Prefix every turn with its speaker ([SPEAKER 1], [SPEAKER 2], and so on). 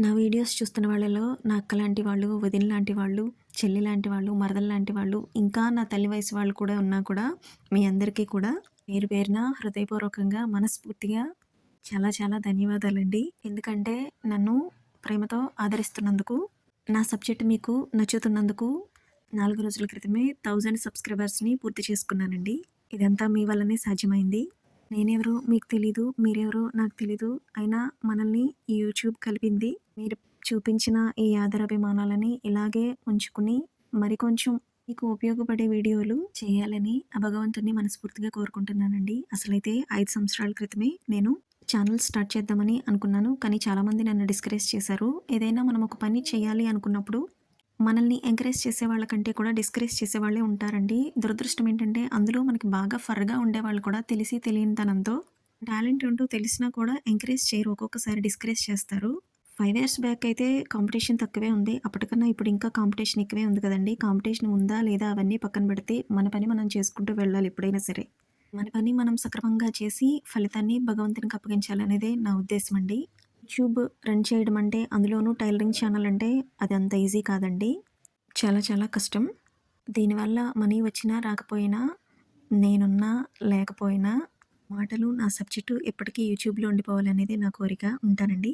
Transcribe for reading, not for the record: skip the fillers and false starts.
[SPEAKER 1] నా వీడియోస్ చూస్తున్న వాళ్ళలో నా అక్కలాంటి వాళ్ళు, వదిన లాంటి వాళ్ళు, చెల్లి లాంటి వాళ్ళు, మరదలు లాంటి వాళ్ళు, ఇంకా నా తల్లి వయసు వాళ్ళు కూడా ఉన్నా కూడా మీ అందరికీ కూడా పేరు పేరున హృదయపూర్వకంగా, మనస్ఫూర్తిగా చాలా చాలా ధన్యవాదాలండి. ఎందుకంటే నన్ను ప్రేమతో ఆదరిస్తున్నందుకు, నా సబ్జెక్ట్ మీకు నచ్చుతున్నందుకు 4 రోజుల క్రితమే 1000 సబ్స్క్రైబర్స్‌ని పూర్తి చేసుకున్నానండి. ఇదంతా మీ వల్లనే సాధ్యమైంది. నేనెవరో మీకు తెలీదు. మీరెవరో నాకు తెలీదు. అయినా మనల్ని ఈ యూట్యూబ్ కలిపింది. మీరు చూపించిన ఈ ఆదరాభిమానాలని ఇలాగే ఉంచుకుని మరికొంచెం మీకు ఉపయోగపడే వీడియోలు చేయాలని ఆ భగవంతుడిని మనస్ఫూర్తిగా కోరుకుంటున్నానండి. అసలైతే 5 సంవత్సరాల క్రితమే నేను ఛానల్ స్టార్ట్ చేద్దామని అనుకున్నాను. కానీ చాలామంది నన్ను డిస్కరేజ్ చేశారు. ఏదైనా మనం ఒక పని చేయాలి అనుకున్నప్పుడు మనల్ని ఎంకరేజ్ చేసేవాళ్ళకంటే కూడా డిస్కరేజ్ చేసేవాళ్ళే ఉంటారండి. దురదృష్టం ఏంటంటే అందులో మనకి బాగా ఫర్‌గా ఉండేవాళ్ళు కూడా తెలిసి తెలియనితనంతో టాలెంట్ ఉంటూ తెలిసినా కూడా ఎంకరేజ్ చేయరు. ఒక్కొక్కసారి డిస్కరేజ్ చేస్తారు. 5 ఇయర్స్ బ్యాక్ అయితే కాంపిటీషన్ తక్కువే ఉంది. అప్పటికన్నా ఇప్పుడు ఇంకా కాంపిటీషన్ ఎక్కువే ఉంది కదండీ! కాంపిటీషన్ ఉందా లేదా అవన్నీ పక్కన పెడితే మన పని మనం చేసుకుంటూ వెళ్ళాలి ఎప్పుడైనా సరే. మన పని మనం సక్రమంగా చేసి ఫలితాన్ని భగవంతునికి అప్పగించాలనేదే నా ఉద్దేశం అండి. యూట్యూబ్ రన్ చేయడం అంటే అందులోనూ టైలరింగ్ ఛానల్ అంటే అది అంత ఈజీ కాదండి. చాలా చాలా కష్టం. దీనివల్ల మనీ వచ్చినా రాకపోయినా, నేనున్నా లేకపోయినా మాటలు నా సబ్జెక్టు ఎప్పటికీ యూట్యూబ్‌లో ఉండిపోవాలనేదే నా కోరిక. ఉంటానండి.